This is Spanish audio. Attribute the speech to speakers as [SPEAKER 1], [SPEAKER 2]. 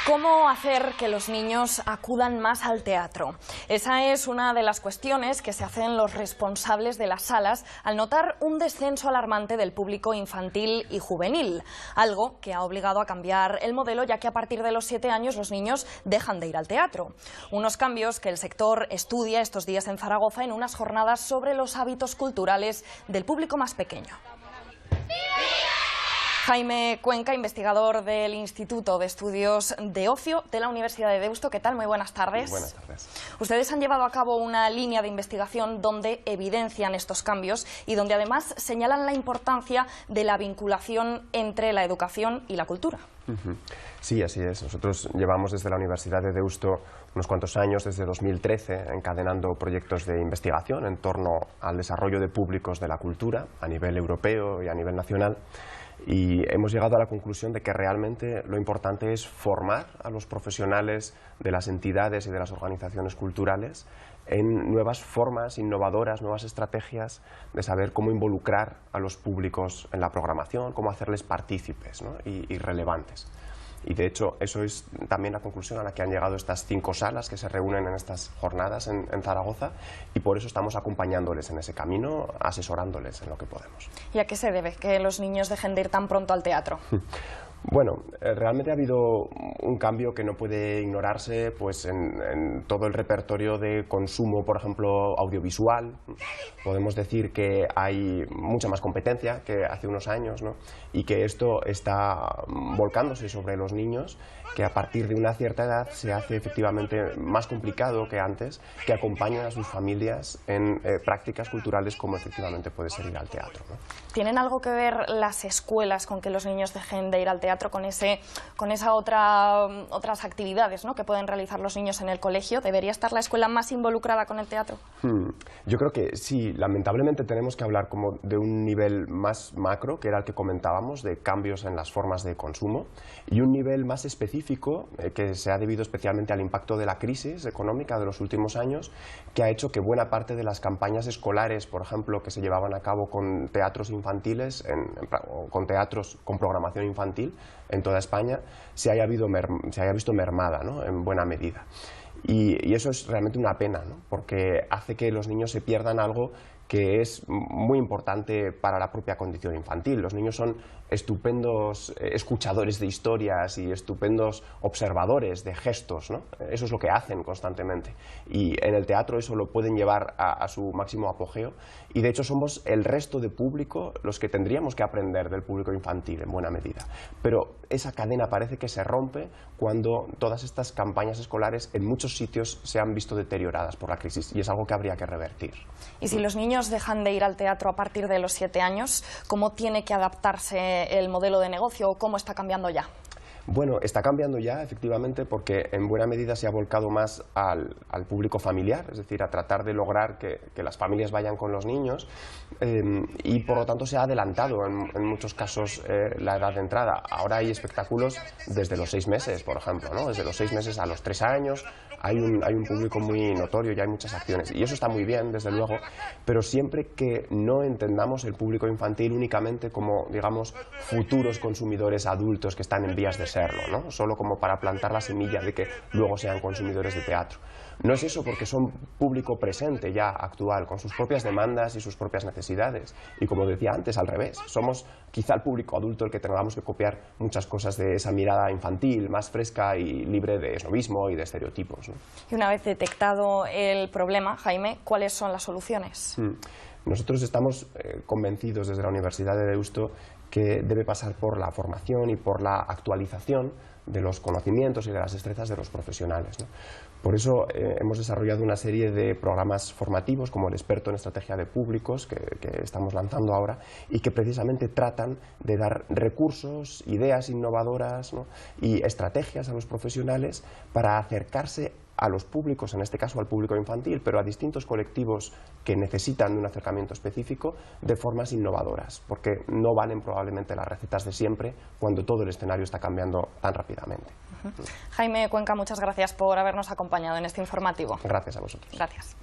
[SPEAKER 1] ¿Cómo hacer que los niños acudan más al teatro? Esa es una de las cuestiones que se hacen los responsables de las salas al notar un descenso alarmante del público infantil y juvenil, algo que ha obligado a cambiar el modelo, ya que a partir de los 7 años los niños dejan de ir al teatro. Unos cambios que el sector estudia estos días en Zaragoza en unas jornadas sobre los hábitos culturales del público más pequeño. Jaime Cuenca, investigador del Instituto de Estudios de Ocio de la Universidad de Deusto. ¿Qué tal? Muy buenas tardes.
[SPEAKER 2] Buenas tardes.
[SPEAKER 1] Ustedes han llevado a cabo una línea de investigación donde evidencian estos cambios y donde además señalan la importancia de la vinculación entre la educación y la cultura.
[SPEAKER 2] Sí, así es. Nosotros llevamos desde la Universidad de Deusto unos cuantos años, desde 2013, encadenando proyectos de investigación en torno al desarrollo de públicos de la cultura a nivel europeo y a nivel nacional. Y hemos llegado a la conclusión de que realmente lo importante es formar a los profesionales de las entidades y de las organizaciones culturales en nuevas formas innovadoras, nuevas estrategias de saber cómo involucrar a los públicos en la programación, cómo hacerles partícipes, ¿no? y relevantes. Y de hecho eso es también la conclusión a la que han llegado estas 5 salas que se reúnen en estas jornadas en Zaragoza, y por eso estamos acompañándoles en ese camino, asesorándoles en lo que podemos.
[SPEAKER 1] ¿Y a qué se debe que los niños dejen de ir tan pronto al teatro?
[SPEAKER 2] Bueno, realmente ha habido un cambio que no puede ignorarse pues, en todo el repertorio de consumo, por ejemplo, audiovisual. Podemos decir que hay mucha más competencia que hace unos años, ¿no? Y que esto está volcándose sobre los niños, que a partir de una cierta edad se hace efectivamente más complicado que antes que acompañen a sus familias en prácticas culturales como efectivamente puede ser ir al teatro, ¿no?
[SPEAKER 1] ¿Tienen algo que ver las escuelas con que los niños dejen de ir al teatro, con esas otras actividades, ¿no?, que pueden realizar los niños en el colegio? ¿Debería estar la escuela más involucrada con el teatro?
[SPEAKER 2] Yo creo que sí, lamentablemente tenemos que hablar como de un nivel más macro, que era el que comentábamos, de cambios en las formas de consumo, y un nivel más específico, que se ha debido especialmente al impacto de la crisis económica de los últimos años, que ha hecho que buena parte de las campañas escolares, por ejemplo, que se llevaban a cabo con teatros infantiles, con teatros con programación infantil en toda España, se haya visto mermada, ¿no?, en buena medida. Y eso es realmente una pena, ¿no?, porque hace que los niños se pierdan algo que es muy importante para la propia condición infantil. Los niños son estupendos escuchadores de historias y estupendos observadores de gestos, ¿no? Eso es lo que hacen constantemente. Y en el teatro eso lo pueden llevar a su máximo apogeo. Y de hecho somos el resto de público los que tendríamos que aprender del público infantil en buena medida. Pero esa cadena parece que se rompe cuando todas estas campañas escolares en muchos sitios se han visto deterioradas por la crisis, y es algo que habría que revertir.
[SPEAKER 1] Y si los niños dejan de ir al teatro a partir de los 7 años, ¿cómo tiene que adaptarse el modelo de negocio o cómo está cambiando ya?
[SPEAKER 2] Bueno, está cambiando ya, efectivamente, porque en buena medida se ha volcado más al público familiar, es decir, a tratar de lograr que las familias vayan con los niños, y por lo tanto se ha adelantado en muchos casos la edad de entrada. Ahora hay espectáculos desde los 6 meses, por ejemplo, ¿no? Desde los 6 meses a los 3 años hay un público muy notorio y hay muchas acciones. Y eso está muy bien, desde luego, pero siempre que no entendamos el público infantil únicamente como, digamos, futuros consumidores adultos que están en vías de serlo, ¿no?, solo como para plantar la semilla de que luego sean consumidores de teatro. No es eso, porque son público presente ya actual, con sus propias demandas y sus propias necesidades. Y como decía antes, al revés, somos quizá el público adulto el que tengamos que copiar muchas cosas de esa mirada infantil, más fresca y libre de esnovismo y de estereotipos, ¿no?
[SPEAKER 1] Y una vez detectado el problema, Jaime, ¿cuáles son las soluciones?
[SPEAKER 2] Nosotros estamos convencidos desde la Universidad de Deusto que debe pasar por la formación y por la actualización de los conocimientos y de las destrezas de los profesionales, ¿no? Por eso hemos desarrollado una serie de programas formativos, como el experto en estrategia de públicos, que estamos lanzando ahora, y que precisamente tratan de dar recursos, ideas innovadoras, ¿no?, y estrategias a los profesionales para acercarse a los públicos, en este caso al público infantil, pero a distintos colectivos que necesitan de un acercamiento específico de formas innovadoras, porque no valen probablemente las recetas de siempre cuando todo el escenario está cambiando tan rápidamente.
[SPEAKER 1] Jaime Cuenca, muchas gracias por habernos acompañado en este informativo.
[SPEAKER 2] Gracias a vosotros.
[SPEAKER 1] Gracias.